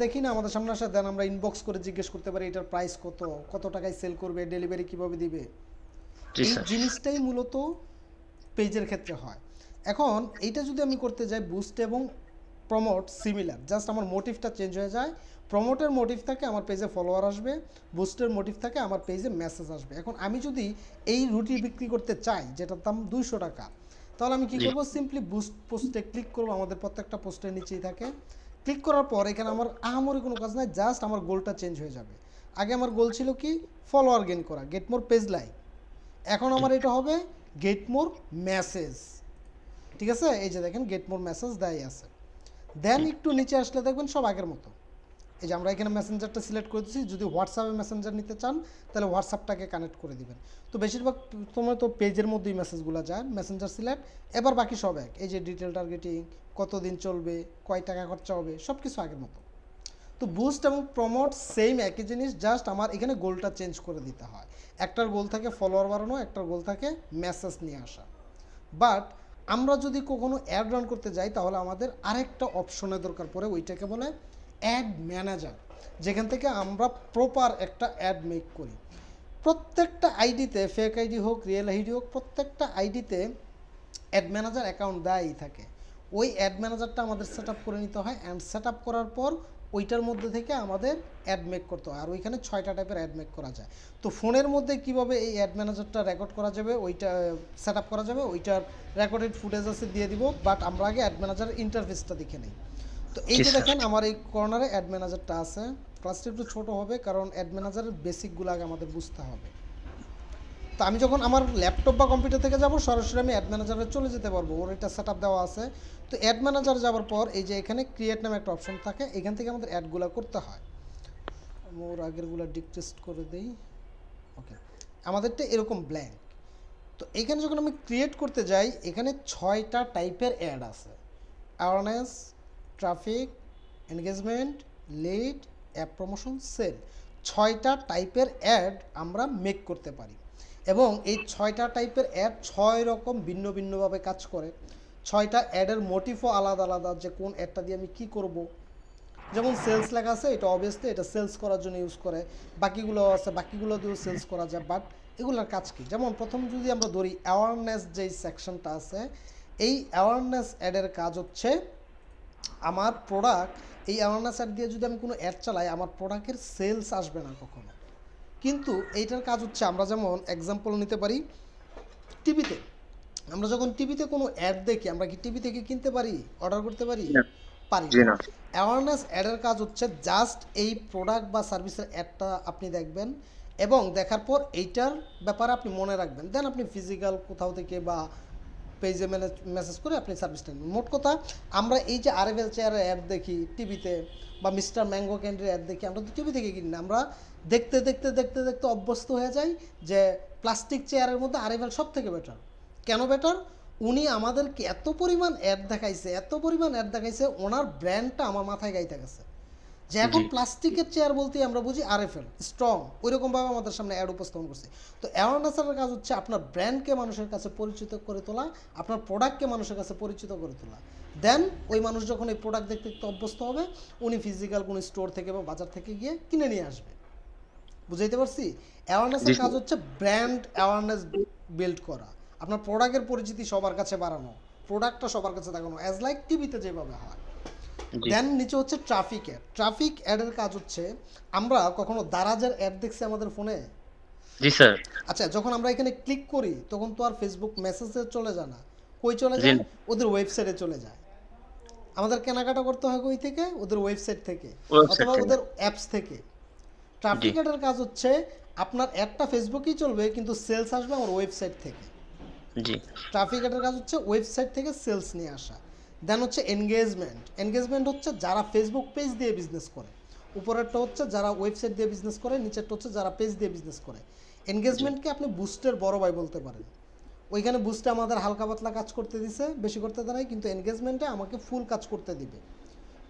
দেখি না আমাদের সামনে আসে, দেন আমরা ইনবক্স করে জিজ্ঞেস করতে পারি এটার প্রাইস কত, কত টাকায় সেল করবে, ডেলিভারি কিভাবে দিবে। জি এই স্যার। জিনিসটাই মূলত পেজের ক্ষেত্রে হয়। এখন এইটা যদি আমি করতে যাই, বুস্ট এবং প্রমোট সিমিলার, জাস্ট আমার মোটিভটা চেঞ্জ হয়ে যায়। প্রমোটের মোটিভ থাকে আমার পেজে ফলোয়ার আসবে, বুস্টের মোটিভ থাকে আমার পেজে মেসেজ আসবে। এখন আমি যদি এই রুটি বিক্রি করতে চাই যেটার দাম 200 টাকা, তাহলে আমি কী জি করব, সিম্পলি বুস্ট পোস্টে ক্লিক করব, আমাদের প্রত্যেকটা পোস্টের নিচেই থাকে। ক্লিক করার পর এখানে আমার আহামরি কোনো কাজ নাই, জাস্ট আমার গোলটা চেঞ্জ হয়ে যাবে। আগে আমার গোল ছিল কি, ফলোয়ার গেইন করা, গেট মোর পেজ লাইক। এখন আমার এটা হবে গেট মোর মেসেজ। ঠিক আছে, এই যে দেখেন গেট মোর মেসেজ দেয় আছে। দেন একটু নিচে আসলে দেখবেন সব আগের মতো। এই যে আমরা এখানে মেসেঞ্জারটা সিলেক্ট করে দিচ্ছি, যদি হোয়াটসঅ্যাপে মেসেঞ্জার নিতে চান তাহলে হোয়াটসঅ্যাপটাকে কানেক্ট করে দিবেন। তো বেশিরভাগ সময় তো পেজের মধ্যেই মেসেজগুলো যায়, মেসেঞ্জার সিলেক্ট। এবার বাকি সব এক, এই যে ডিটেল টার্গেটিং, কতদিন চলবে, কয় টাকা খরচা হবে, সব কিছু আগের মতো। তো বুস্ট এবং প্রমোট সেম একই জিনিস, জাস্ট আমার এখানে গোলটা চেঞ্জ করে দিতে হয়। একটার গোল থাকে ফলোয়ার বাড়ানো, একটার গোল থাকে মেসেজ নিয়ে আসা। বাট আমরা যদি কখনো অ্যাড রান করতে যাই তাহলে আমাদের আরেকটা অপশনের দরকার পড়ে, ওইটাকে বলে অ্যাড ম্যানেজার, যেখান থেকে আমরা প্রপার একটা অ্যাড মেক করি। প্রত্যেকটা আইডিতে, ফেক আইডি হোক রিয়েল আইডি হোক, প্রত্যেকটা আইডিতে অ্যাড ম্যানেজার অ্যাকাউন্ট দেয়ই থাকে। ওই অ্যাড ম্যানেজারটা আমাদের সেট আপ করে নিতে হয়, অ্যান্ড সেট আপ করার পর ওইটার মধ্যে থেকে আমাদের অ্যাড মেক করতে হয়। আর ওইখানে 6টা টাইপের অ্যাড মেক করা যায়। তো ফোনের মধ্যে কিভাবে এই অ্যাড ম্যানেজারটা রেকর্ড করা যাবে, ওইটা সেট আপ করা যাবে, ওইটার রেকর্ডেড ফুটেজ আছে দিয়ে দিব। বাট আমরা আগে অ্যাড ম্যানেজারের ইন্টারফেসটা দেখে নিই। তো এই জি যে স্যার। দেখেন আমার এই কর্নারে অ্যাড ম্যানেজারটা আছে। ক্লাসটা একটু ছোটো হবে কারণ অ্যাড ম্যানেজারের বেসিকগুলো আগে আমাদের বুঝতে হবে। তো আমি যখন আমার ল্যাপটপ বা কম্পিউটার থেকে যাব, সরাসরি আমি অ্যাড ম্যানেজারে চলে যেতে পারবো, ওর এটা সেট আপ দেওয়া আছে। তো অ্যাড ম্যানেজার যাওয়ার পর এই যে এখানে ক্রিয়েট নামে একটা অপশন থাকে, এখান থেকে আমাদের অ্যাডগুলো করতে হয়। ওর আগেরগুলো ডিকটেস্ট করে দেই। ওকে, আমাদেরটা এরকম ব্ল্যাঙ্ক। তো এখানে যখন আমি ক্রিয়েট করতে যাই, এখানে 6টা টাইপের অ্যাড আছে: awareness, traffic, engagement, lead, app promotion, sale. 6টা টাইপের অ্যাড আমরা মেক করতে পারি, এবং এই 6টা টাইপের অ্যাড 6 রকম ভিন্ন ভিন্নভাবে কাজ করে। 6টা অ্যাডের মোটিভও আলাদা আলাদা, যে কোন অ্যাডটা দিয়ে আমি কী করব। যেমন সেলস লেখা আছে, এটা অবভিয়াসলি এটা সেলস করার জন্য ইউজ করে। বাকিগুলো আছে, বাকিগুলো দিয়েও সেলস করা যায়, বাট এগুলোর কাজ কী। যেমন প্রথম যদি আমরা ধরি অ্যাওয়ারনেস, যেই সেকশনটা আছে, এই অ্যাওয়ারনেস অ্যাডের কাজ হচ্ছে আমার প্রোডাক্ট, এই অ্যাওয়ারনেস অ্যাড দিয়ে যদি আমি কোনো অ্যাড চালাই, আমার প্রোডাক্টের সেলস আসবে না কখনো। কিন্তু এইটার কাজ হচ্ছে, আমরা যেমন এক্সাম্পল নিতে পারি টিভিতে। আমরা যখন টিভিতে কোনো অ্যাড দেখি, আমরা কি টিভি থেকে কিনতে পারি, অর্ডার করতে পারি? না। পারি জি না। না। অ্যাওয়ারনেস অ্যাডের কাজ হচ্ছে জাস্ট এই প্রোডাক্ট বা সার্ভিসের অ্যাডটা আপনি দেখবেন, এবং দেখার পর এইটার ব্যাপারে আপনি মনে রাখবেন, দেন আপনি ফিজিক্যাল কোথাও থেকে বা পেজে মেসেজ করে আপনি সার্ভিসটা নেন। মোট কথা, আমরা এই যে আরএফএল চেয়ারের অ্যাড দেখি টিভিতে, বা মিস্টার ম্যাঙ্গো ক্যান্ডির অ্যাড দেখি, আমরা তো টিভি থেকে কিনি না, আমরা দেখতে দেখতে দেখতে দেখতে অভ্যস্ত হয়ে যাই যে প্লাস্টিক চেয়ারের মধ্যে আরএফএল সব থেকে বেটার। কেন বেটার? উনি আমাদেরকে এত পরিমাণ অ্যাড দেখাইছে, এত পরিমাণ অ্যাড দেখাইছে, ওনার ব্র্যান্ডটা আমার মাথায় গাইতে গেছে, যে এখন জি প্লাস্টিকের চেয়ার বলতেই আমরা বুঝি আরএফএল স্ট্রং, ওইরকমভাবে আমাদের সামনে অ্যাড উপস্থাপন করছে। তো অ্যাওয়ারনেসের কাজ হচ্ছে আপনার ব্র্যান্ডকে মানুষের কাছে পরিচিত করে তোলা, আপনার প্রোডাক্টকে মানুষের কাছে পরিচিত করে তোলা। দেন ওই মানুষ যখন এই প্রোডাক্ট দেখতে দেখতে অভ্যস্ত হবে, উনি ফিজিক্যাল কোনো স্টোর থেকে বা বাজার থেকে গিয়ে কিনে নিয়ে আসবে। বুঝাইতে পারছি? জি অ্যাওয়ারনেসের কাজ স্যার। হচ্ছে ব্র্যান্ড অ্যাওয়ারনেস বিল্ড করা, আপনার প্রোডাক্টের পরিচিতি সবার কাছে বাড়ানো, প্রোডাক্টটা সবার কাছে দেখানো, অ্যাজ লাইক টিভিতে যেভাবে হয়। জি দেন নিচে হচ্ছে ট্রাফিক অ্যাড। ট্রাফিক অ্যাডের কাজ হচ্ছে, আমরা কখনো দারাজের অ্যাড দেখছি আমাদের ফোনে? জি স্যার। আচ্ছা, যখন আমরা এখানে ক্লিক করি তখন তো আর ফেসবুক মেসেজে চলে যায় না, কই চলে জি যায়? না। ওদের ওয়েবসাইটে চলে যায়। আমাদের কেনাকাটা করতে হয় কই থেকে? ওদের ওয়েবসাইট থেকে, ওয়েবসাইট অথবা থেকে। ওদের অ্যাপস থেকে। জি ট্রাফিক অ্যাডের কাজ হচ্ছে, আপনার অ্যাডটা ফেসবুকেই চলবে কিন্তু সেলস আসবে আমার ওয়েবসাইট থেকে। জি ট্রাফিক অ্যাডের কাজ হচ্ছে ওয়েবসাইট থেকে সেলস নিয়ে আসা। দেন হচ্ছে এনগেজমেন্ট। এনগেজমেন্ট হচ্ছে যারা ফেসবুক পেজ দিয়ে বিজনেস করে, উপরেরটা হচ্ছে যারা ওয়েবসাইট দিয়ে বিজনেস করে, নিচেরটা হচ্ছে যারা পেজ দিয়ে বিজনেস করে। জি এনগেজমেন্টকে আপনি বুস্টের বড় ভাই বলতে পারেন। ওইখানে বুস্টে আমাদের হালকা পাতলা কাজ করতে দিছে, বেশি করতে দেয়, কিন্তু এনগেজমেন্টে আমাকে ফুল কাজ করতে দিবে।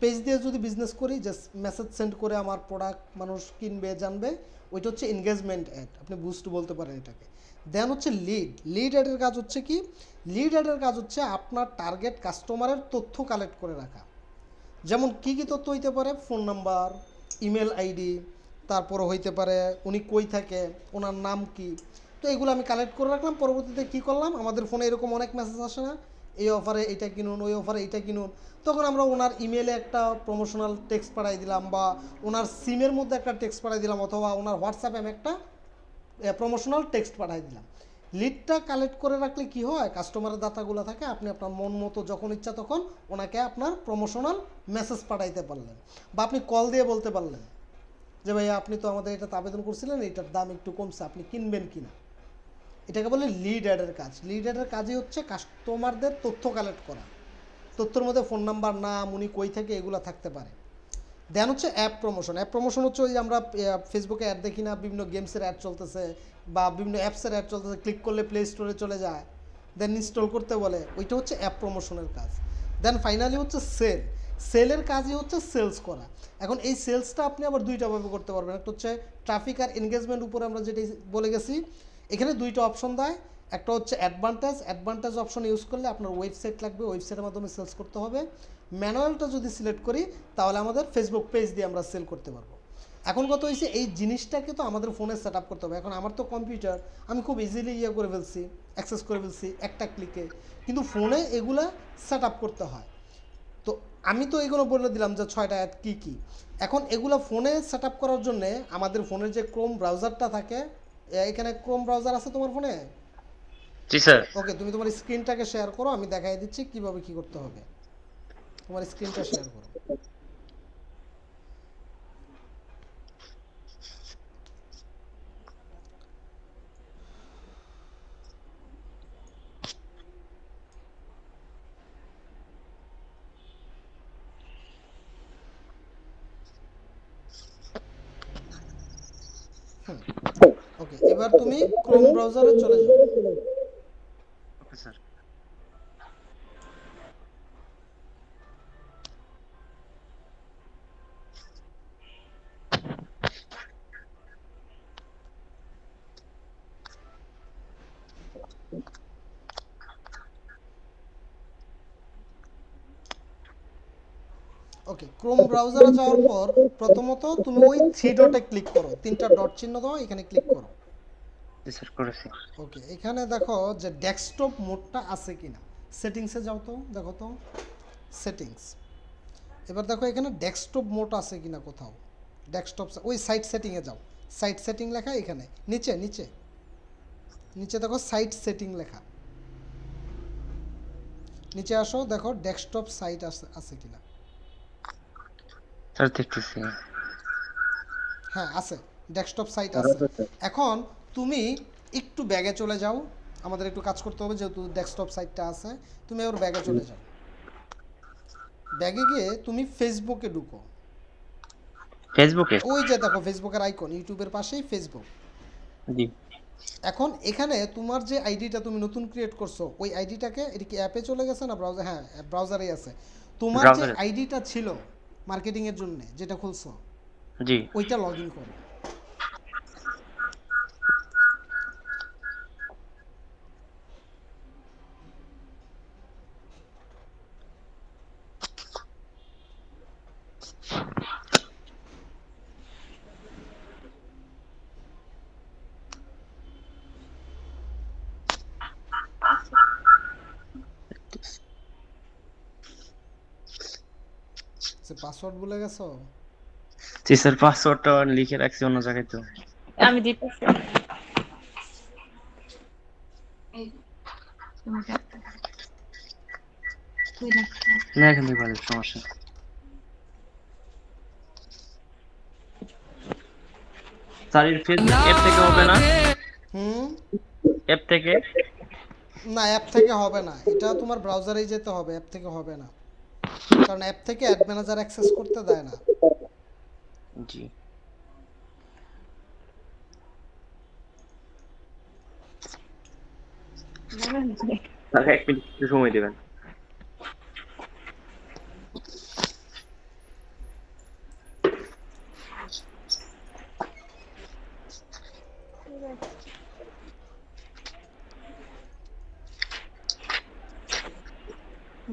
পেজ দিয়ে যদি বিজনেস করি, জাস্ট মেসেজ সেন্ড করে আমার প্রোডাক্ট মানুষ কিনবে, জানবে, ওইটা হচ্ছে এনগেজমেন্ট অ্যাড, আপনি বুস্ট বলতে পারেন এটাকে। দেন হচ্ছে লিড। লিড অ্যাডের কাজ হচ্ছে কি? লিড অ্যাডের কাজ হচ্ছে আপনার টার্গেট কাস্টমারের তথ্য কালেক্ট করে রাখা। যেমন কি কি তথ্য হইতে পারে, ফোন নাম্বার, ইমেল আইডি, তারপরে হইতে পারে উনি কই থাকে, ওনার নাম কি। তো এগুলো আমি কালেক্ট করে রাখলাম। পরবর্তীতে কি করলাম, আমাদের ফোনে এরকম অনেক মেসেজ আসে না, এই অফারে এটা কিনুন, ওই অফারে এটা কিনুন। তখন আমরা ওনার ইমেলে একটা প্রমোশনাল টেক্সট পাঠাই দিলাম, বা ওনার সিমের মধ্যে একটা টেক্সট পাঠাই দিলাম, অথবা ওনার হোয়াটসঅ্যাপে আমি একটা প্রমোশনাল টেক্সট পাঠাই দিলাম। লিডটা কালেক্ট করে রাখলে কি হয়, কাস্টমারের ডাটাগুলো থাকে, আপনি আপনার মন মতো যখন ইচ্ছা তখন ওনাকে আপনার প্রমোশনাল মেসেজ পাঠাইতে পারলেন, বা আপনি কল দিয়ে বলতে পারলেন যে ভাইয়া আপনি তো আমাদের এটাতে আবেদন করছিলেন, এটার দাম একটু কমছে, আপনি কিনবেন কিনা। এটাকে বলে লিড অ্যাডের কাজ। লিড অ্যাডের কাজই হচ্ছে কাস্টমারদের তথ্য কালেক্ট করা। তথ্যের মধ্যে ফোন নাম্বার, নাম, উনি কই থেকে, এগুলো থাকতে পারে। দেন হচ্ছে অ্যাপ প্রমোশন। অ্যাপ প্রমোশন হচ্ছে ওই যে আমরা ফেসবুকে অ্যাড দেখি না, বিভিন্ন গেমসের অ্যাড চলতেছে বা বিভিন্ন অ্যাপসের অ্যাড চলতেছে, ক্লিক করলে প্লে স্টোরে চলে যায়, দেন ইনস্টল করতে বলে, ওইটা হচ্ছে অ্যাপ প্রমোশনের কাজ। দেন ফাইনালি হচ্ছে সেল। সেলের কাজই হচ্ছে সেলস করা। এখন এই সেলসটা আপনি আবার দুইটাভাবে করতে পারবেন। একটা হচ্ছে ট্রাফিক আর এনগেজমেন্ট উপরে আমরা যেটা বলে গেছি, এখানে দুইটা অপশন দেয়। একটা হচ্ছে অ্যাডভান্টেজ। অ্যাডভান্টেজ অপশন ইউজ করলে আপনার ওয়েবসাইট লাগবে, ওয়েবসাইটের মাধ্যমে সেলস করতে হবে। ম্যানুয়ালটা যদি সিলেক্ট করি তাহলে আমাদের ফেসবুক পেজ দিয়ে আমরা সেল করতে পারবো। এখন কত হয়েছে, এই জিনিসটাকে তো আমাদের ফোনে সেট আপ করতে হবে। এখন আমার তো কম্পিউটার, আমি খুব ইজিলি করে ফেলছি, অ্যাক্সেস করে ফেলছি একটা ক্লিকে, কিন্তু ফোনে এগুলা সেট আপ করতে হয়। তো আমি তো এগুলো বলে দিলাম যে 6টা অ্যাড কী কী। এখন এগুলো ফোনে সেট আপ করার জন্যে আমাদের ফোনের যে ক্রোম ব্রাউজারটা থাকে, এখানে ক্রোম ব্রাউজার আছে তোমার ফোনে? জি স্যার। ওকে, তুমি তোমার স্ক্রিনটাকে শেয়ার করো, আমি দেখাই দিচ্ছি কীভাবে কী করতে হবে। তোমার স্ক্রিনটা শেয়ার করো। ওকে, এবার তুমি ক্রোম ব্রাউজারে চলে যাও। Okay sir. ওকে, ক্রোম ব্রাউজারে যাওয়ার পর প্রথমত তুমি ওই থ্রি ডটে ক্লিক করো, তিনটা ডট চিহ্ন দাও, এখানে ক্লিক করো। জি স্যার, করেছি। ওকে, এখানে দেখো যে ডেস্কটপ মোডটা আছে কিনা, সেটিংসে যাও তো, দেখো তো সেটিংস। এবার দেখো এখানে ডেস্কটপ মোড আছে কিনা কোথাও। ডেস্কটপ, ওই সাইট সেটিংয়ে যাও। সাইট সেটিং লেখা এখানে নিচে নিচে নিচে দেখো সাইট সেটিং লেখা, নিচে আসো, দেখো ডেস্কটপ সাইট আছে কিনা। স্যার দেখতেছি। হ্যাঁ আছে, ডেস্কটপ সাইট আছে। এখন তুমি একটু ব্যাগে চলে যাও, আমাদের একটু কাজ করতে হবে যেহেতু ডেস্কটপ সাইটটা আছে। তুমি ওর ব্যাগে চলে যাও। ব্যাগে গিয়ে তুমি ফেসবুকে ঢুকো। ফেসবুকে? ওই যে দেখো ফেসবুকের আইকন, ইউটিউবের পাশেই ফেসবুক। জি। এখন এখানে তোমার যে আইডিটা তুমি নতুন ক্রিয়েট করছো, ওই আইডিটাকে, এটা কি অ্যাপে চলে গেছে না ব্রাউজার? হ্যাঁ, ব্রাউজারেই আছে। তোমার যে ব্রাউজারে। আইডিটা ছিল মার্কেটিংয়ের জন্য যেটা খুলছো, জি। ওইটা লগ ইন করো। সে পাসওয়ার্ড ভুলে গেছো? জি স্যার, পাসওয়ার্ডটা লিখে রাখছি অন্য জায়গায় তো। আমি দিতেছি। এই তোমাকে তুই রাখ। না, এখান থেকে ভালো, সমস্যা নেই। স্যার এর ফেসবুক অ্যাপ থেকে হবে না? হুম, অ্যাপ থেকে? না অ্যাপ থেকে হবে না, এটা তোমার ব্রাউজারেই যেতে হবে, অ্যাপ থেকে হবে না। কারণ অ্যাপ থেকে অ্যাড ম্যানেজার অ্যাক্সেস করতে দেয় না। জি। বলেন যে স্যার 1 মিনিট একটু সময় দেবেন।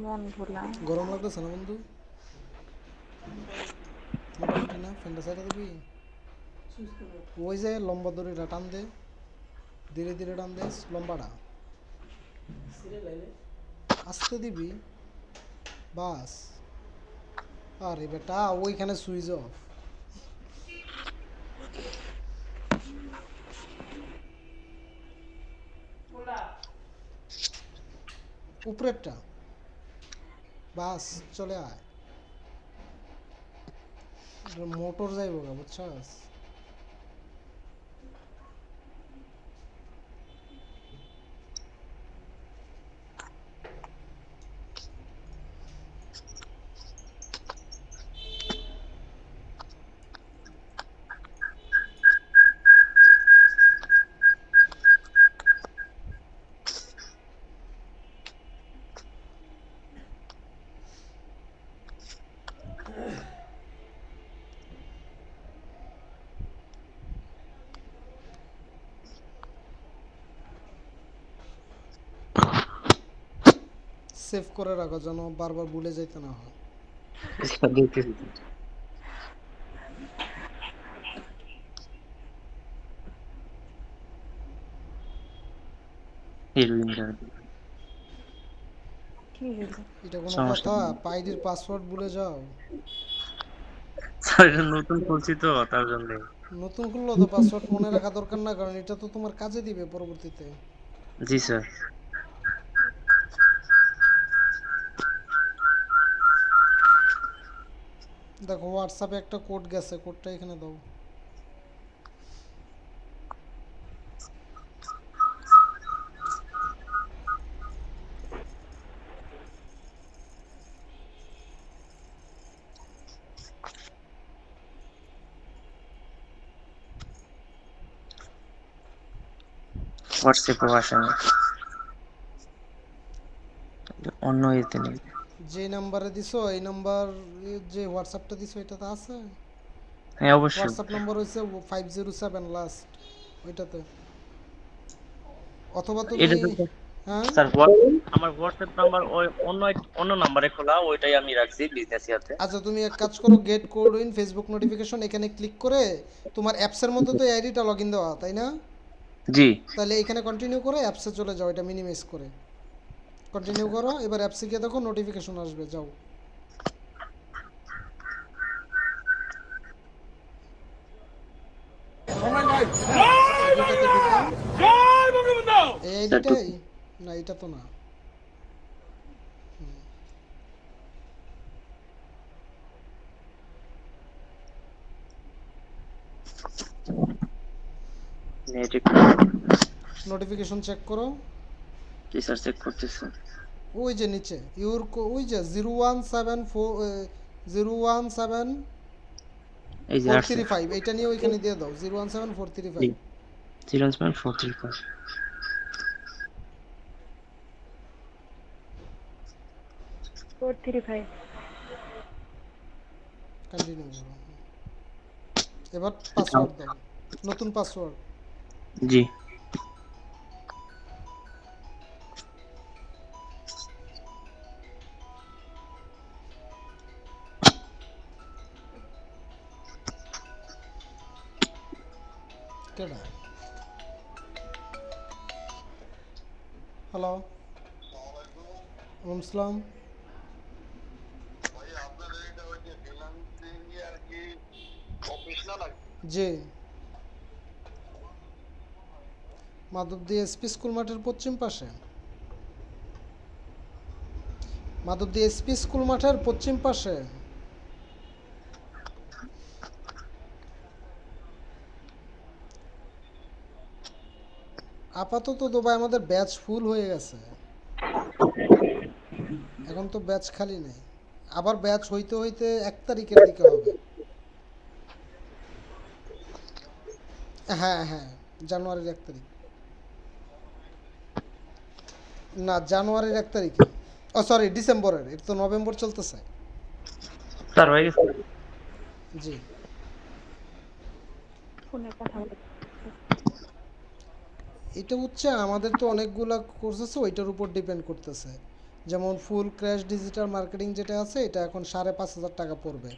মন ভোলা। গরম লাগতেছে না বন্ধু? ফ্যানটা সাইডে দিবি ওই যে লম্বা দড়িটা টান দে ধীরে ধীরে টান দে লম্বাটা আস্তে দিবি বাস আরে বেটা ওইখানে সুইচ অফ উপরেরটা বাস চলে আয় মোটর যাইব গা বুঝছস সেভ করে রাখো যেন বারবার ভুলে যাইতে না হয় স্যার দেখতেছি হিরোইনটা কি হইলো? এটা কোনো সমস্যা কথা নেই। পাইডির পাসওয়ার্ড ভুলে যাও স্যার এটা নতুন খুলছি তো তার জন্য নতুন খুললো তো পাসওয়ার্ড মনে রাখা দরকার না কারণ এটা তো তোমার কাজে দিবে পরবর্তীতে জি স্যার দেখো হোয়াটসঅ্যাপে একটা কোড গেছে কোডটা এখানে দাও হোয়াটসঅ্যাপে আসে না অন্য ইয়েতে নেই যে নাম্বারে দিছো এই নাম্বার যে হোয়াটসঅ্যাপটা দিছো এটা তো আছে হ্যাঁ অবশ্যই হোয়াটসঅ্যাপ নাম্বার হচ্ছে 507 লাস্ট ওইটাতে অথবা তুমি এটা তো হ্যাঁ স্যার আমার হোয়াটসঅ্যাপ নাম্বার ওই অন্য অন্য নাম্বারে খোলা ওইটাই আমি রাখছি বিজনেস ইয়াতে আচ্ছা তুমি এক কাজ করো gate code in Facebook notification এখানে ক্লিক করে তোমার অ্যাপসের মধ্যে তো আইডিটা লগ ইন দেওয়া তাই না জি তাহলে এখানে কন্টিনিউ করে অ্যাপসে চলে যাও এটা মিনিমাইজ করে কন্টিনিউ করো এবার অ্যাপসে গিয়ে দেখো নোটিফিকেশন আসবে যাও এই আইডিটাই না এটা তো না নেটিভ নোটিফিকেশন চেক করো জি স্যার চেক করতেছি ওই যে নিচে ইউর ওই যে 017 এই যে আসছে 435 এটা নিয়ে ওইখানে দিয়ে দাও 017435 0.435 435 কন্টিনিউ করো এবার পাসওয়ার্ড দাও নতুন পাসওয়ার্ড জি কেডা হ্যালো ওয়ালাইকুম আসসালাম জি মাধবদী এসপি স্কুল মাঠের পশ্চিম পাশে মাধবদী এসপি স্কুল মাঠের পশ্চিম পাশে আপাতত তো ভাই আমাদের ব্যাচ ফুল হয়ে গেছে এখন তো ব্যাচ খালি নেই আবার ব্যাচ হইতে হইতে 1 তারিখের দিকে হবে হ্যাঁ হ্যাঁ জানুয়ারির 1 তারিখ না জানুয়ারির 1 তারিখে ও সরি ডিসেম্বরের এটা তো নভেম্বর চলতেছে স্যার হয়ে গেছে জি ফোনে কথা বলে এটা হচ্ছে আমাদের তো অনেকগুলা কোর্স আছে ওইটার উপর ডিপেন্ড করতেছে যেমন ফুল ক্র্যাশ ডিজিটাল মার্কেটিং যেটা আছে এটা এখন 5,500 টাকা পড়বে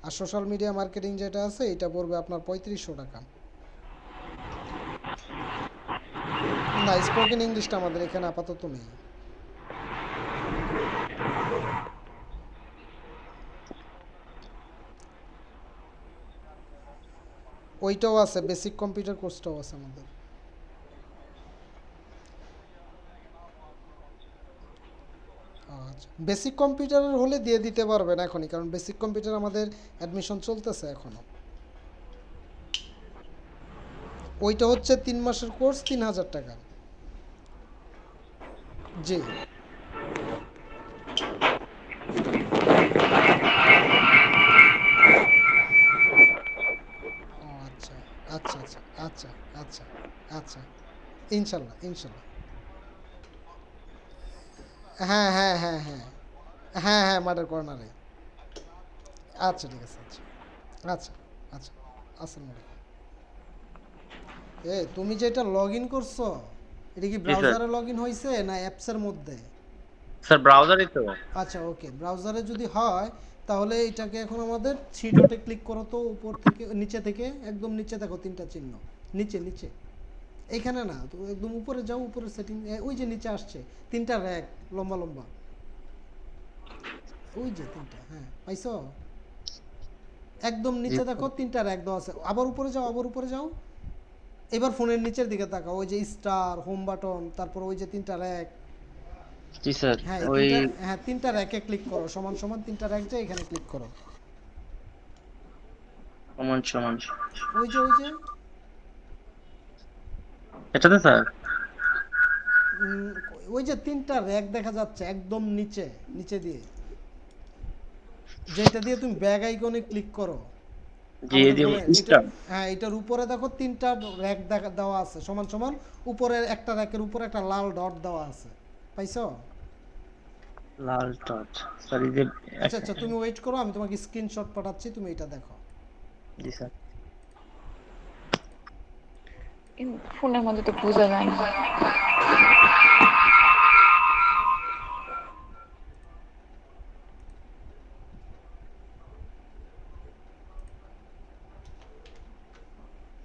আর সোশ্যাল মিডিয়া মার্কেটিং যেটা আছে এটা পড়বে আপনার 3500 টাকা। না, স্পোকেন ইংলিশটা আমাদের এখানে আপাতত নেই। ওইটাও আছে, বেসিক কম্পিউটার কোর্সটাও আছে আমাদের। আচ্ছা, বেসিক কম্পিউটারের হলে দিয়ে দিতে পারবেন এখনই, কারণ বেসিক কম্পিউটার আমাদের অ্যাডমিশন চলতেছে এখনো। ওইটা হচ্ছে 3 মাসের কোর্স, 3000 টাকা। জি। ও আচ্ছা আচ্ছা আচ্ছা আচ্ছা আচ্ছা আচ্ছা, ইনশাল্লাহ ইনশাল্লাহ। হ্যাঁ হ্যাঁ হ্যাঁ হ্যাঁ হ্যাঁ হ্যাঁ, মার্ডার কর্নারে। আচ্ছা ঠিক আছে, আচ্ছা আচ্ছা আচ্ছা। আসসালামু আলাইকুম। তুমি যেটা লগ ইন করছো, এটা কি জি স্যার। ব্রাউজারে লগ ইন হয়েছে না অ্যাপসের মধ্যে? স্যার ব্রাউজারই তো। আচ্ছা ওকে, ব্রাউজারে যদি হয় তাহলে এটাকে এখন আমাদের থ্রি ডটে ক্লিক করো তো, উপর থেকে নিচে থেকে একদম নিচে দেখো তিনটা চিহ্ন, নিচে নিচে, এইখানে না তো, একদম উপরে যাও, উপরে সেটিং, ওই যে নিচে আসছে তিনটা র্যাক লম্বা লম্বা, ওই যে তিনটা, হ্যাঁ পাইছো? একদম জি নিচে দেখো তিনটা র্যাক দেওয়া আছে, আবার উপরে যাও, আবার উপরে যাও। এবার ফোনের নিচের দিকে তাকাও, ওই যে স্টার, হোম বাটন, তারপর ওই যে তিনটা র্যাক। জি স্যার। হ্যাঁ এই ওই তিনটা, হ্যাঁ তিনটা র্যাকে ক্লিক করো, সমান সমান তিনটা র্যাক যে এখানে ক্লিক করো। সমান সমান ওই যে ওই যে এটাতে স্যার। উম, ওই যে তিনটা র্যাক দেখা যাচ্ছে একদম নিচে, নিচে দিয়ে, যেটা দিয়ে তুমি ব্যাগ আইকনে ক্লিক করো জি আমাদের এদিকে ফোনে, এটা স্টার। হ্যাঁ এটার উপরে দেখো তিনটা র্যাক দেওয়া আছে সমান সমান, উপরে একটা র্যাকের উপরে একটা লাল ডট দেওয়া আছে, পাইছো? লাল ডট স্যার, এই যে আচ্ছা আচ্ছা, তুমি ওয়েট করো, আমি তোমাকে স্ক্রিনশট পাঠাচ্ছি, তুমি এটা দেখো। জি স্যার। ফোনের মধ্যে তো বোঝা যায় না।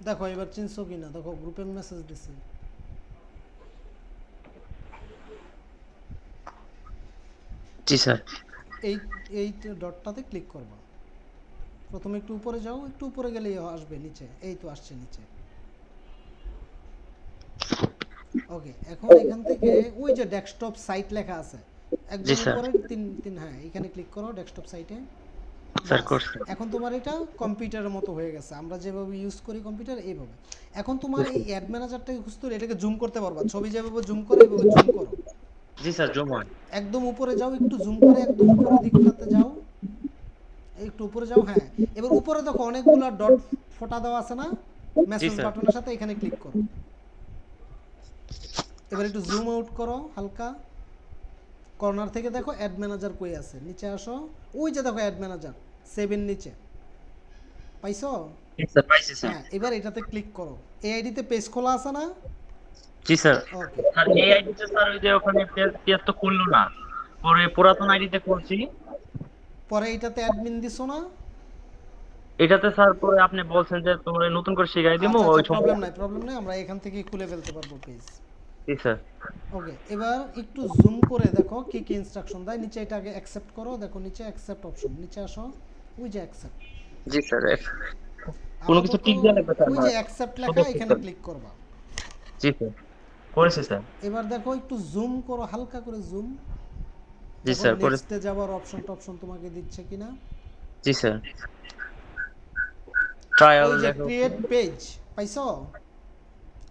দেখো এবার চিনছো কিনা দেখো, গ্রুপে মেসেজ দিছি। জি স্যার। এই এই ডটটাতে ক্লিক করবা, প্রথমে একটু উপরে যাও, একটু উপরে গেলেই আসবে নিচে, এই তো আসছে নিচে। ওকে, এখন এখান থেকে ওই যে ডেস্কটপ সাইট লেখা আছে জি একদম স্যার। উপরে, তিন তিন, হ্যাঁ এখানে ক্লিক করো ডেস্কটপ সাইটে। স্যার বাস, করছি। এখন তোমার এটা কম্পিউটারের মতো হয়ে গেছে, আমরা যেভাবে ইউজ করি কম্পিউটার এইভাবে। এখন তোমার এই অ্যাড ম্যানেজারটাকে খুঁজতে হলে এটাকে জুম করতে পারবা, ছবি যেভাবে জুম করে এইভাবে জুম করো। জি স্যার, জুম হয়। একদম উপরে যাও, একটু জুম করে একদম উপরের দিকটাতে যাও, একটু উপরে যাও, হ্যাঁ। এবার উপরে দেখো অনেকগুলা ডট ফোটা দেওয়া আছে না জি মেসেজ স্যার। বাটনের সাথে, এখানে ক্লিক করো। এবার একটু জুম আউট করো হালকা, কর্নার থেকে দেখো অ্যাড ম্যানেজার কই আছে, নিচে আসো, ওই যে দেখো অ্যাড ম্যানেজার 7 নিচে, পাইছো? জি স্যার, পাইছি স্যার। হ্যাঁ এবার এটাতে ক্লিক করো, এই আইডিতে পেজ খোলা আছে না? জি স্যার। ওকে, স্যার এই আইডিতে স্যার ওই যে ওখানে পেজ তো খুললো না, পরে পুরাতন আইডিতে করছি। পরে এটাতে অ্যাডমিন দিছো না? এটাতে স্যার পরে আপনি বলছেন যে তোমরা নতুন করে শিখাই দিমু আচ্ছা আচ্ছা, ওই সময়। প্রবলেম নাই প্রবলেম নাই, আমরা এখান থেকে খুলে ফেলতে পারবো পেজ। জি স্যার। ওকে, এবার একটু জুম করে দেখো কি কি ইনস্ট্রাকশন দেয়, নিচে এটা আগে অ্যাকসেপ্ট করো, দেখো নিচে অ্যাকসেপ্ট অপশন, নিচে আসো, ওই যে অ্যাকসেপ্ট, জি স্যার। কোনো কিছু আপাতত টিক দেওয়া লাগবে স্যার ওই না? যে অ্যাকসেপ্ট লেখা, শুধু এখানে ক্লিক করবা। জি স্যার, করেছি স্যার। এবার দেখো একটু জুম করো, হালকা করে জুম, জি দেখো স্যার, করেছি। নেক্সটে যাওয়ার অপশন টপশন তোমাকে দিচ্ছে কিনা। জি স্যার। ট্রায়াল ওই যে লেখো। ক্রিয়েট পেজ, পাইছো?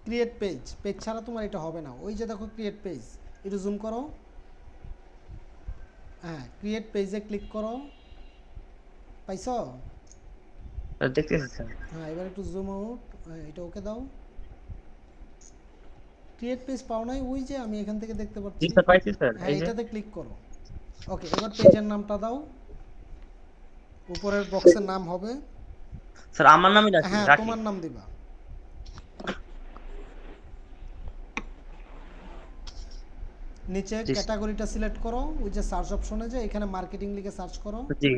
ক্রিয়েট পেজ, পেজ ছাড়া তোমার এটা হবে না, ওই যে দেখো ক্রিয়েট পেজ, একটু জুম করো, হ্যাঁ ক্রিয়েট পেজে ক্লিক করো, পাইছো? দেখতেছি স্যার। হ্যাঁ এবার একটু জুম আউট, এটা ওকে দাও। ক্রিয়েট পেজ পাও নাই, ওই যে আমি এখান থেকে দেখতে জি পাচ্ছি, স্যার, পাইছি স্যার। হ্যাঁ এই যে এটাতে ক্লিক করো। ওকে, এবার পেজের নামটা দাও, উপরের বক্সের নাম হবে, স্যার আমার নামই রাখি হ্যাঁ রাখি। তোমার নাম দিবা। নিচে জি ক্যাটাগরিটা সিলেক্ট করো, ওই যে সার্চ অপশনে যে এখানে মার্কেটিং লিখে সার্চ করো। জি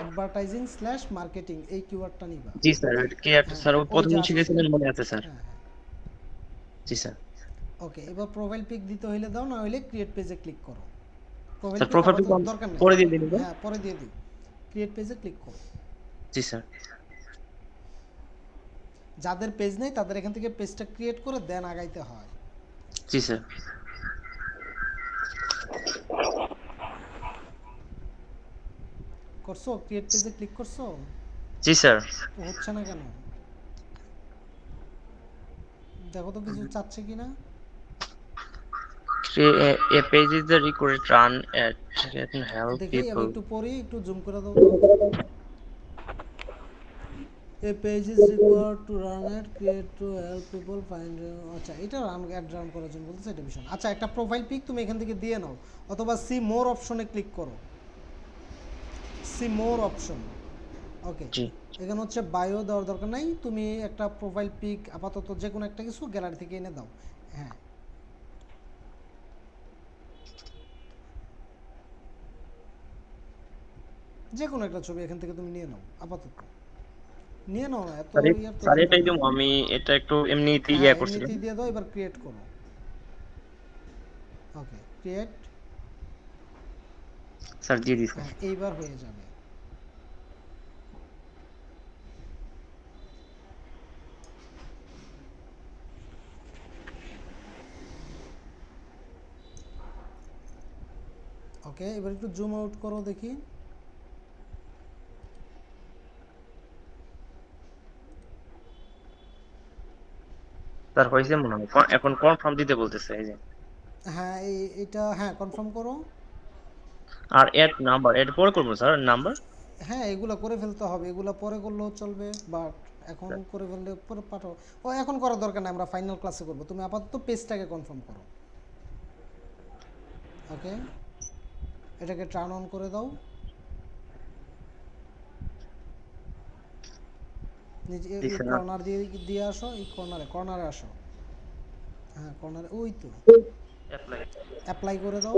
অ্যাডভার্টাইজিং স্ল্যাশ মার্কেটিং এই কিওয়ার্ডটা নিবা। জি স্যার, কি একটা হ্যাঁ স্যার ও ওই যে প্রথমে আসছে। শিখেছিলেন মনে আছে স্যার। হ্যাঁ হ্যাঁ জি স্যার। ওকে, এবার প্রোফাইল পিক দিতে হইলে দাও, না হইলে ক্রিয়েট পেজে ক্লিক করো। Profile sir pic profile pic আপাতত দরকার নেই। পরে দিয়ে দিন। হ্যাঁ পরে দিয়ে দিই, ক্রিয়েট পেজে ক্লিক করো। জি স্যার। যাদের পেজ নেই তাদের এখান থেকে পেজটা ক্রিয়েট করে দেন আগাইতে হয়। জি স্যার। করছো? ক্রিয়েট পেজে ক্লিক করছো? জি স্যার। ও হচ্ছে না কেন? দেখো তো কিছু চাচ্ছে কিনা। A page is the required run at can help দেখি আমি people. একটু পড়ি, একটু জুম করে দাও তো। A page is required to run it, create to help people find আচ্ছা এটা রান করার জন্য বলতেছে, এটা বিষয় না। আচ্ছা একটা প্রোফাইল পিক তুমি এখান থেকে দিয়ে নাও, অথবা সি মোর অপশনে ক্লিক করো। See more option. ওকে, জি এখানে হচ্ছে বায়ো দেওয়ার দরকার নাই, তুমি একটা প্রোফাইল পিক আপাতত যে কোনো একটা কিছু গ্যালারি থেকে এনে দাও। হ্যাঁ যে কোনো একটা ছবি এখান থেকে তুমি নিয়ে নাও, আপাতত নিয়ে নাও না, এত স্যার ইয়ার তো স্যার দরকার এটাই নেই। দিমু আমি, এটা একটু এমনিতেই হ্যাঁ করছিলাম। এমনিতেই দিয়ে দাও, এবার ক্রিয়েট করো। ওকে ক্রিয়েট। স্যার দিয়ে দিছি। হ্যাঁ এইবার হয়ে যাবে। ওকে এবার একটু জুম আউট করো দেখি। স্যার হয়েছে মনে হয়, এখন কনফার্ম দিতে বলতেছে এই যে। হ্যাঁ এটা হ্যাঁ কনফার্ম করো। আর এড নাম্বার এড পরে করবো স্যার নাম্বার। হ্যাঁ এগুলো করে ফেলতে হবে, এগুলো পরে করলেও চলবে, বাট এখন করে ফেললে পরে পাঠাও। ও এখন করার দরকার নেই, আমরা ফাইনাল ক্লাসে করবো। তুমি আপাতত পেজটাকে কনফার্ম করো। ওকে এটাকে টার্ন অন করে দাও। নিচে জি এই স্যার। কর্নার দিয়ে দিয়ে আসো, এই কর্নারে আসো। হ্যাঁ কর্নারে, ওই তো অ্যাপ্লাই। অ্যাপ্লাই করে দাও।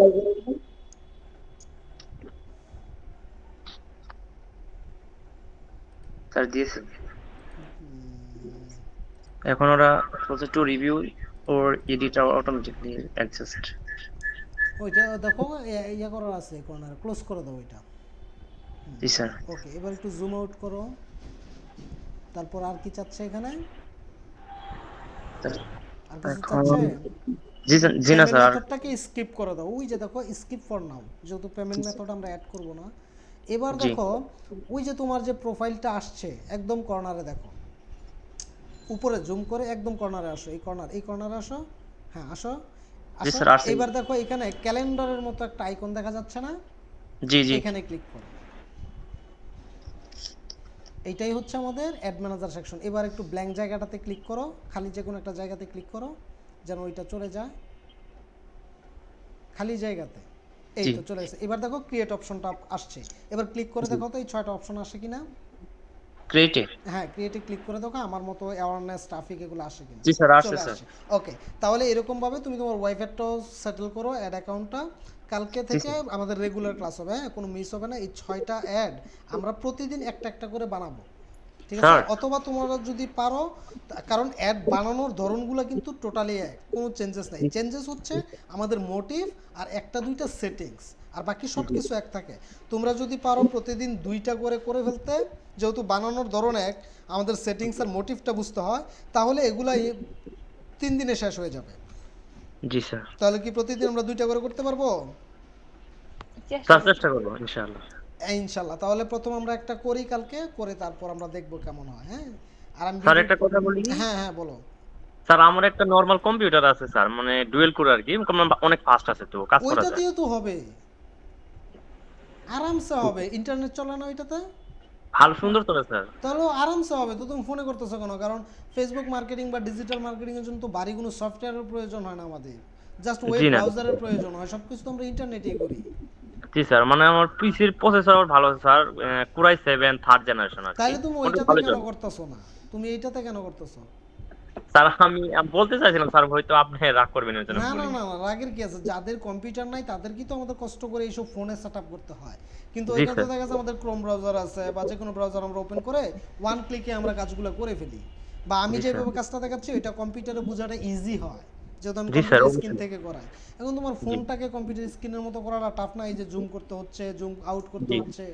স্যার দিয়েছে। এখন ওরা বলছে to review or edit automatically adjust. ওইটা দেখো ইয়া করার আছে, কর্নারে ক্লোজ করে দাও ওইটা। জি স্যার। ওকে এবার একটু জুম আউট করো। তারপর আর কি চাচ্ছে এখানে? আর কিছু এখন চাচ্ছে? জি স্যার, জি না পেমেন্ট স্যার। মেথডটাকে স্কিপ করে দাও, ওই যে দেখো স্কিপ ফর নাও, যেহেতু পেমেন্ট মেথড আমরা অ্যাড করব না। এবার জি দেখো ওই যে তোমার যে প্রোফাইলটা আসছে একদম কর্নারে, দেখো উপরে জুম করে একদম কর্নারে আসো, এই কর্নারে আসো। হ্যাঁ আসো জি আসো। স্যার আসছে। এবার দেখো এখানে ক্যালেন্ডারের মতো একটা আইকন দেখা যাচ্ছে না? জি জি। এখানে ক্লিক করো। এইটাই হচ্ছে আমাদের অ্যাড ম্যানেজার সেকশন। এবার একটু ব্ল্যাঙ্ক জায়গাটাতে ক্লিক করো, খালি যে কোনো একটা জায়গাতে ক্লিক করো যেন ওইটা চলে যায় খালি জায়গাতে। এই জি তো চলে গেছে। এবার দেখো ক্রিয়েট অপশনটা আসছে, এবার ক্লিক করে দেখো তো এই 6টা অপশন আসে কিনা। ক্রিয়েটে। হ্যাঁ ক্রিয়েটে ক্লিক করে দেখো আমার মতো অ্যাওয়ারনেস ট্রাফিক এগুলো আসে কিনা। জি স্যার আসছে চলে স্যার। আসছে। ওকে তাহলে এরকম ভাবে তুমি তোমার ওয়াইফাইটাও সেটেল করো, অ্যাড অ্যাকাউন্টটা। কালকে জি থেকে স্যার। আমাদের রেগুলার ক্লাস হবে, হ্যাঁ কোনো মিস হবে না। এই 6টা অ্যাড আমরা প্রতিদিন একটা একটা করে বানাবো, ঠিক আছে? স্যার অথবা তোমরা যদি পারো, কারণ অ্যাড বানানোর ধরনগুলো কিন্তু টোটালি এক, কোনো চেঞ্জেস নাই। চেঞ্জেস হচ্ছে আমাদের মোটিভ আর একটা দুইটা সেটিংস, আর বাকি সব কিছু এক থাকে। তোমরা যদি পারো প্রতিদিন 2টা করে করে ফেলতে, যেহেতু বানানোর ধরন এক, আমাদের সেটিংস আর মোটিভটা বুঝতে হয়, তাহলে এগুলা 3 দিনে শেষ হয়ে যাবে। জি স্যার। তাহলে কি প্রতিদিন আমরা 2টা করে করতে পারবো? চেষ্টা স্যার করছি। চেষ্টা করবো ইনশাআল্লাহ। ইনশাল্লাহ। তাহলে প্রথম আমরা একটা করি কালকে, করে তারপর আমরা দেখবো কেমন হয়। হ্যাঁ আর আমি স্যার একটা কথা বলি। হ্যাঁ হ্যাঁ বলো। স্যার আমার একটা নরমাল কম্পিউটার আছে স্যার, মানে ডুয়েল কোর আর কি, অনেক ফাস্ট আছে তো কাজ করা ওইটা যায়। দিয়ে তো হবে, আরামসে হবে। ইন্টারনেট চলে না ওইটাতে? ভালো সুন্দর তো স্যার। তাহলে আরামসে হবে। তো তুমি ফোনে করতেছো কেন? কারণ ফেসবুক মার্কেটিং বা ডিজিটাল মার্কেটিং এর জন্য তো ভারী কোনো সফটওয়্যারের প্রয়োজন হয় না আমাদের, জাস্ট ওয়েব জি না। ব্রাউজারের প্রয়োজন হয়। সব কিছু তো আমরা ইন্টারনেটেই করি। জি স্যার, মানে আমার পিসির প্রসেসর ভালো আছে স্যার, কোরাই 7 থার্ড জেনারেশন আর কি, তাহলে তুমি ওটা ওইটাতে ভালো কেন চলে। করতেছো না? তুমি এইটাতে কেন করতেছো? স্যার আমি বলতে চাইছিলাম স্যার, হয়তো আপনি রাগ করবেন ওই জন্য না না বলিনি। না না, রাগের কি আছে, যাদের কম্পিউটার নাই তাদের কি তো আমাদের কষ্ট করে এইসব ফোনে সেট আপ করতে হয়, কিন্তু জি এখানে তো স্যার। দেখা যাচ্ছে আমাদের ক্রোম ব্রাউজার আছে বা যে কোনো ব্রাউজার আমরা ওপেন করে ওয়ান ক্লিকে আমরা কাজগুলো করে ফেলি, বা আমি জি স্যার। যেভাবে কাজটা দেখাচ্ছি ওইটা কম্পিউটারে বোঝাটা ইজি হয়, যেহেতু আমি জি স্যার, কম্পিউটার স্ক্রিন অবশ্যই। থেকে করাই। এখন তোমার জি ফোনটাকে কম্পিউটার স্ক্রিনের মতো করাটা টাফ না, এই যে জুম করতে হচ্ছে, জুম আউট করতে জি হচ্ছে।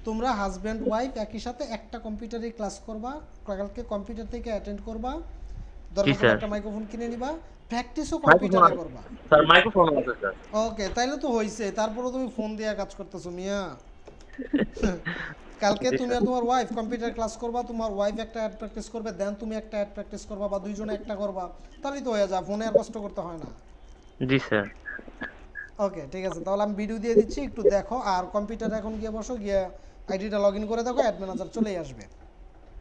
তোমরা হাজব্যান্ড ওয়াইফ একই সাথে একটা কম্পিউটারে ক্লাস করবা, কালকে কম্পিউটার থেকে অ্যাটেন্ড করবা, জি দরকার পড়লে স্যার। একটা মাইক্রোফোন কিনে নিবা, প্র্যাকটিসও মাইক্রোফোন কম্পিউটারে করবা। স্যার, মাইক্রোফোন আছে স্যার। ওকে, তাইলে তো হইছে, তারপরে তুমি ফোন দিয়ে কাজ করতেছো মিয়া। কালকে জি তুমি স্যার। আর তোমার ওয়াইফ কম্পিউটার ক্লাস করবা, তোমার ওয়াইফ একটা অ্যাড প্র্যাকটিস করবে, দেন তুমি একটা অ্যাড প্র্যাকটিস করবা, বা দুইজনে একটা করবা, তাহলেই তো হয়ে যায়, ফোনে আর কষ্ট করতে হয় না। জি স্যার। ওকে ঠিক আছে, তাহলে আমি ভিডিও দিয়ে দিচ্ছি, একটু দেখো, আর কম্পিউটারে এখন গিয়ে বসো, গিয়ে আইডিটা লগ ইন করে দেখো, অ্যাড ম্যানেজার চলেই আসবে।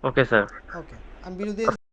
Okay sir. ওকে, আমি ভিডিও দিয়ে